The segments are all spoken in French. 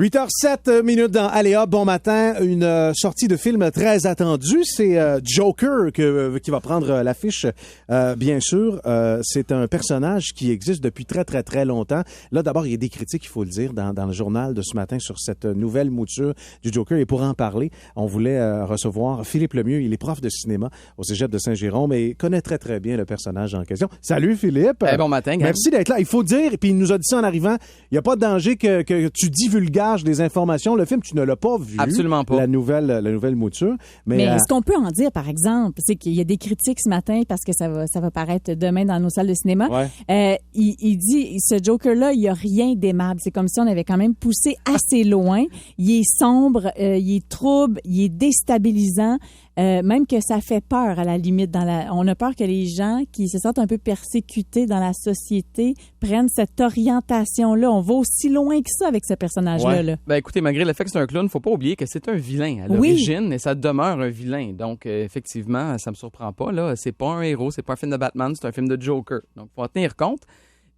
8h07 dans Aléa, bon matin, une sortie de film très attendue, c'est Joker qui va prendre l'affiche, bien sûr. C'est un personnage qui existe depuis très, très, très longtemps. Là, d'abord, il y a des critiques, il faut le dire, dans le journal de ce matin sur cette nouvelle mouture du Joker. Et pour en parler, on voulait recevoir Philippe Lemieux. Il est prof de cinéma au Cégep de Saint-Jérôme et connaît très, très bien le personnage en question. Salut, Philippe! Bon matin, Gab. Merci d'être là. Il faut dire, puis il nous a dit ça en arrivant, il n'y a pas de danger que tu divulgages des informations. Le film, tu ne l'as pas vu. Absolument pas. La nouvelle mouture. Mais ce qu'on peut en dire, par exemple, c'est qu'il y a des critiques ce matin parce que ça va paraître demain dans nos salles de cinéma. Ouais. Il dit, ce Joker-là, il n'y a rien d'aimable. C'est comme si on avait quand même poussé assez loin. Il est sombre, il est trouble, il est déstabilisant. Même que ça fait peur à la limite. On a peur que les gens qui se sentent un peu persécutés dans la société prennent cette orientation-là. On va aussi loin que ça avec ce personnage-là. Ouais. Là. Ben écoutez, malgré le fait que c'est un clown, faut pas oublier que c'est un vilain à l'origine et ça demeure un vilain. Donc effectivement, ça me surprend pas. Là, c'est pas un héros, c'est pas un film de Batman, c'est un film de Joker. Donc faut en tenir compte.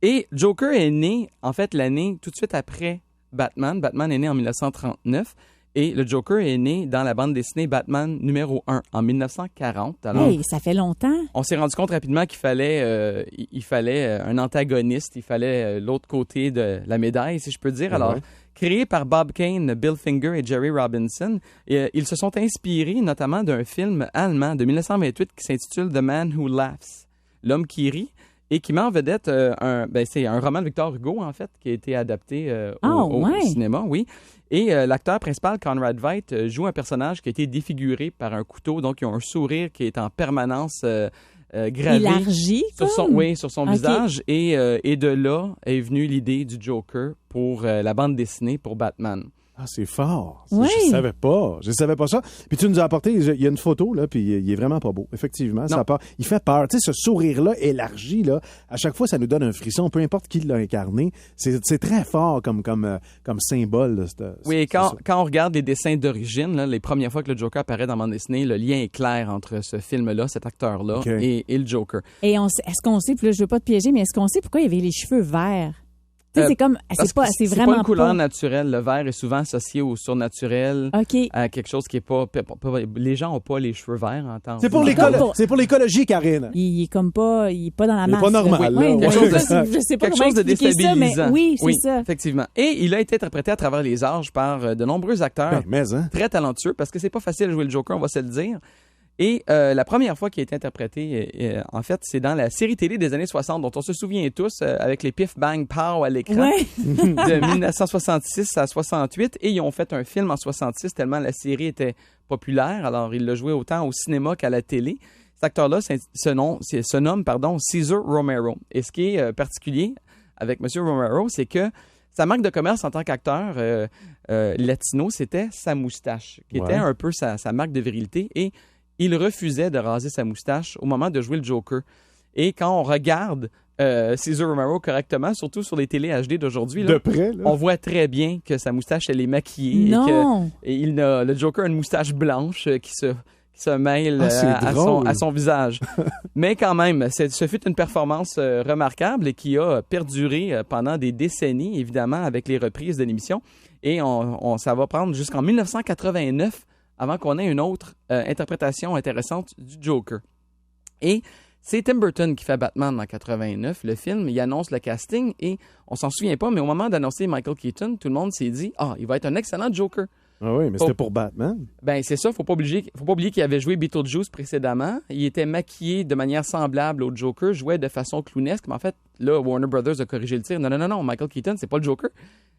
Et Joker est né, en fait, l'année tout de suite après Batman. Batman est né en 1939. Et le Joker est né dans la bande dessinée Batman numéro 1 en 1940. Alors, hey, ça fait longtemps. On s'est rendu compte rapidement qu'il fallait, il fallait un antagoniste, il fallait l'autre côté de la médaille, si je peux dire. Alors, créé par Bob Kane, Bill Finger et Jerry Robinson, ils se sont inspirés notamment d'un film allemand de 1928 qui s'intitule The Man Who Laughs, l'homme qui rit. Et qui met en vedette c'est un roman de Victor Hugo, en fait, qui a été adapté au cinéma, oui. Et l'acteur principal, Conrad Veidt, joue un personnage qui a été défiguré par un couteau, donc il a un sourire qui est en permanence gravé élargi, sur son visage. Et de là est venue l'idée du Joker pour la bande dessinée pour Batman. Ah, c'est fort. Oui. Je savais pas ça. Puis tu nous as apporté, il y a une photo, là, puis il est vraiment pas beau. Effectivement, il fait peur. Tu sais, ce sourire-là élargi, là, à chaque fois, ça nous donne un frisson, peu importe qui l'a incarné. C'est très fort comme symbole. Là, oui, quand on regarde les dessins d'origine, là, les premières fois que le Joker apparaît dans la bande dessinée, le lien est clair entre ce film-là, cet acteur-là, et le Joker. Et est-ce qu'on sait, puis là, je veux pas te piéger, mais est-ce qu'on sait pourquoi il avait les cheveux verts? C'est comme, c'est vraiment pas une couleur naturelle. Le vert est souvent associé au surnaturel, à quelque chose qui est pas les gens ont pas les cheveux verts en temps. C'est pour l'écologie, Karine. Il est comme pas, il est pas dans la masse. Il est pas normal. Je sais pas quelque chose de déstabilisant. Ça, mais oui, c'est ça. Effectivement. Et il a été interprété à travers les âges par de nombreux acteurs très talentueux, parce que c'est pas facile de jouer le Joker, on va se le dire. Et la première fois qu'il a été interprété, en fait, c'est dans la série télé des années 60, dont on se souvient tous, avec les Pif Bang Pow à l'écran, de 1966 à 68. Et ils ont fait un film en 66, tellement la série était populaire. Alors, il l'a joué autant au cinéma qu'à la télé. Cet acteur-là se nomme Cesar Romero. Et ce qui est particulier avec M. Romero, c'est que sa marque de commerce en tant qu'acteur latino, c'était sa moustache, qui était un peu sa marque de virilité. Et il refusait de raser sa moustache au moment de jouer le Joker. Et quand on regarde Cesar Romero correctement, surtout sur les télé HD d'aujourd'hui, là, on voit très bien que sa moustache, elle est maquillée. Non. Et le Joker a une moustache blanche qui se mêle à son visage. Mais quand même, ce fut une performance remarquable et qui a perduré pendant des décennies, évidemment, avec les reprises de l'émission. Et ça va prendre jusqu'en 1989 avant qu'on ait une autre interprétation intéressante du Joker. Et c'est Tim Burton qui fait Batman en 89. Le film, il annonce le casting et on s'en souvient pas, mais au moment d'annoncer Michael Keaton, tout le monde s'est dit « Ah, il va être un excellent Joker ». Ah oui, mais c'était pour Batman. Ben c'est ça, faut pas oublier qu'il avait joué Beetlejuice précédemment. Il était maquillé de manière semblable au Joker, jouait de façon clownesque, mais en fait, là, Warner Brothers a corrigé le tir. Non, Michael Keaton, c'est pas le Joker,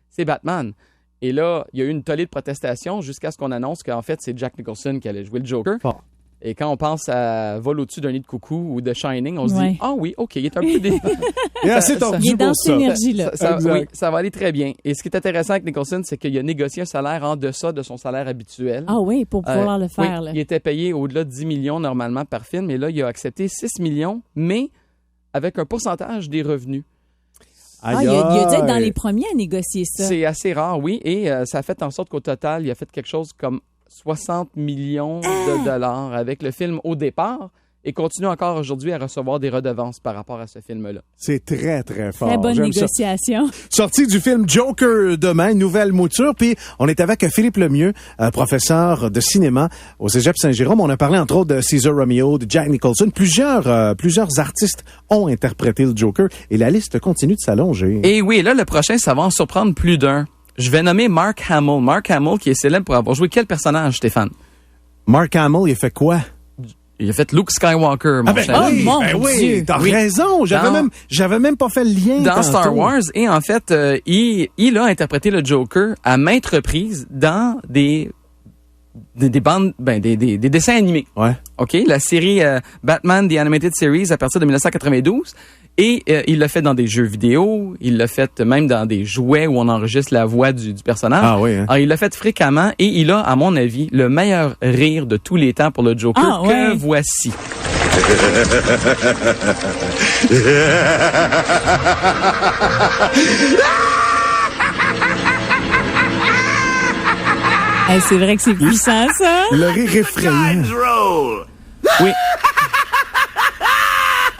c'est Batman. Et là, il y a eu une tollée de protestation jusqu'à ce qu'on annonce qu'en fait, c'est Jack Nicholson qui allait jouer le Joker. Oh. Et quand on pense à Vol au-dessus d'un nid de coucou ou de Shining, on se dit « Ah oui, OK, il est un peu... » Il est assez tordu pour ça. Il est dans cette énergie-là. Oui, ça va aller très bien. Et ce qui est intéressant avec Nicholson, c'est qu'il a négocié un salaire en deçà de son salaire habituel. Ah oui, pour pouvoir le faire. Oui, là. Il était payé au-delà de 10 millions normalement par film. Et là, il a accepté 6 millions, mais avec un pourcentage des revenus. Il a dû être dans les premiers à négocier ça. C'est assez rare, oui. Et ça a fait en sorte qu'au total, il a fait quelque chose comme 60 millions de dollars avec le film au départ. et continue encore aujourd'hui à recevoir des redevances par rapport à ce film-là. C'est très, très fort. Très bonne négociation. Sortie du film Joker demain, nouvelle mouture. Puis on est avec Philippe Lemieux, professeur de cinéma au Cégep Saint-Jérôme. On a parlé entre autres de Cesar Romero, de Jack Nicholson. Plusieurs artistes ont interprété le Joker et la liste continue de s'allonger. Et oui, là, le prochain, ça va en surprendre plus d'un. Je vais nommer Mark Hamill. Mark Hamill qui est célèbre pour avoir joué quel personnage, Stéphane? Mark Hamill, il a fait quoi? Il a fait Luke Skywalker, mon cher. Oui, t'as raison. J'avais même pas fait le lien. Dans Star Wars. Et en fait, il a interprété le Joker à maintes reprises dans des bandes, des dessins animés. Ouais. OK? La série Batman The Animated Series à partir de 1992. Et il l'a fait dans des jeux vidéo, il l'a fait même dans des jouets où on enregistre la voix du personnage. Ah oui, hein? Alors, il l'a fait fréquemment et il a, à mon avis, le meilleur rire de tous les temps pour le Joker que voici. Hey, c'est vrai que c'est puissant, ça. Le rire effrayant. Oui.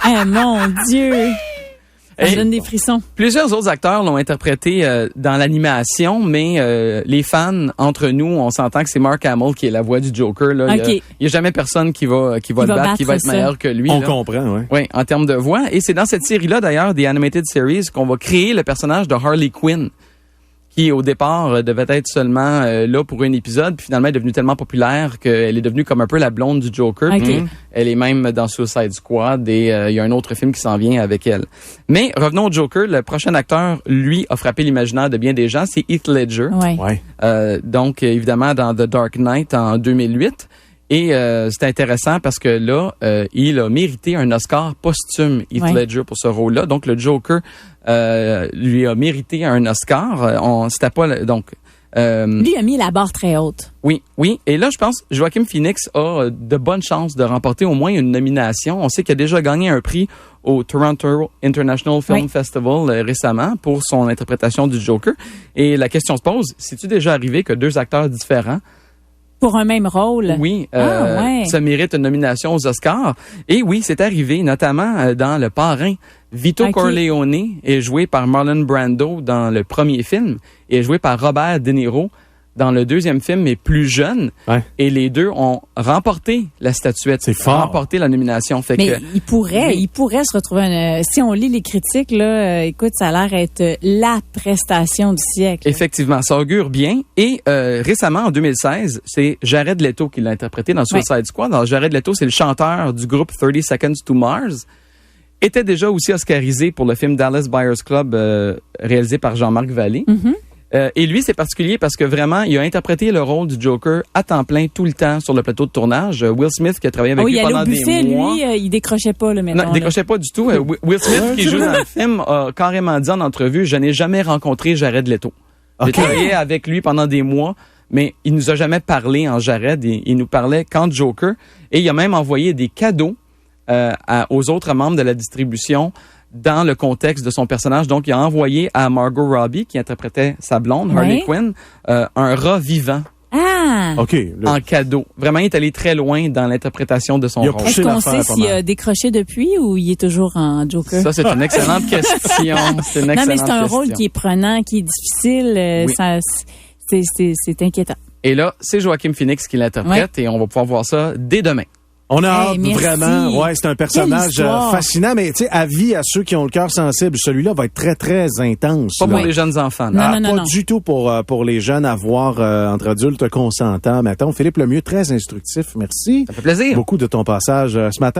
Eh, mon Dieu! Ça donne des frissons. Plusieurs autres acteurs l'ont interprété dans l'animation, mais les fans, entre nous, on s'entend que c'est Mark Hamill qui est la voix du Joker. Là. Okay. Il y a jamais personne qui va le battre, qui va être meilleur que lui. On là. comprend, oui. Oui, en termes de voix. Et c'est dans cette série-là, d'ailleurs, The Animated Series, qu'on va créer le personnage de Harley Quinn, qui au départ devait être seulement là pour un épisode, puis finalement est devenue tellement populaire qu'elle est devenue comme un peu la blonde du Joker. Okay. Elle est même dans Suicide Squad et il y a un autre film qui s'en vient avec elle. Mais revenons au Joker, le prochain acteur, lui, a frappé l'imaginaire de bien des gens, c'est Heath Ledger. Ouais. Donc évidemment dans The Dark Knight en 2008. Et c'est intéressant parce que là, il a mérité un Oscar posthume, Heath Ledger, pour ce rôle-là. Donc le Joker lui a mérité un Oscar. C'était pas donc. Lui a mis la barre très haute. Oui. Et là, je pense Joaquin Phoenix a de bonnes chances de remporter au moins une nomination. On sait qu'il a déjà gagné un prix au Toronto International Film Festival récemment pour son interprétation du Joker. Et la question se pose, c'est-tu déjà arrivé que deux acteurs différents pour un même rôle? Oui, ça mérite une nomination aux Oscars. Et oui, c'est arrivé, notamment dans Le Parrain. Vito Corleone est joué par Marlon Brando dans le premier film et est joué par Robert De Niro dans le deuxième film, mais plus jeune. Ouais. Et les deux ont remporté la statuette. C'est fort. Remporté la nomination. Fait mais que, il pourrait se retrouver si on lit les critiques, là, écoute, ça a l'air être la prestation du siècle. Effectivement, ça augure bien. Et récemment, en 2016, c'est Jared Leto qui l'a interprété dans Suicide Squad. Alors, Jared Leto, c'est le chanteur du groupe 30 Seconds to Mars. Était déjà aussi oscarisé pour le film Dallas Buyers Club réalisé par Jean-Marc Vallée. Mm-hmm. Et lui, c'est particulier parce que vraiment, il a interprété le rôle du Joker à temps plein tout le temps sur le plateau de tournage. Will Smith qui a travaillé avec lui pendant des mois. Lui, il décrochait pas, le maintenant. Non, il décrochait pas du tout. Will Smith, qui joue dans le film, a carrément dit en entrevue, je n'ai jamais rencontré Jared Leto. J'ai travaillé avec lui pendant des mois, mais il nous a jamais parlé en Jared. Il nous parlait qu'en Joker. Et il a même envoyé des cadeaux aux autres membres de la distribution dans le contexte de son personnage. Donc, il a envoyé à Margot Robbie, qui interprétait sa blonde, Harley Quinn, un rat vivant. Ah! En cadeau. Vraiment, il est allé très loin dans l'interprétation de son rôle. Est-ce qu'on sait s'il a décroché depuis ou il est toujours en Joker? Ça, c'est une excellente question. Non, mais c'est un rôle qui est prenant, qui est difficile. C'est inquiétant. Et là, c'est Joaquin Phoenix qui l'interprète et on va pouvoir voir ça dès demain. On a hâte, vraiment. Ouais, c'est un personnage fascinant, mais tu sais, avis à ceux qui ont le cœur sensible, celui-là va être très, très intense. Pas pour les jeunes enfants. Non. Pas du tout pour les jeunes à voir entre adultes consentants. Mais attends, Philippe Lemieux, très instructif. Merci. Ça fait plaisir. Beaucoup de ton passage ce matin.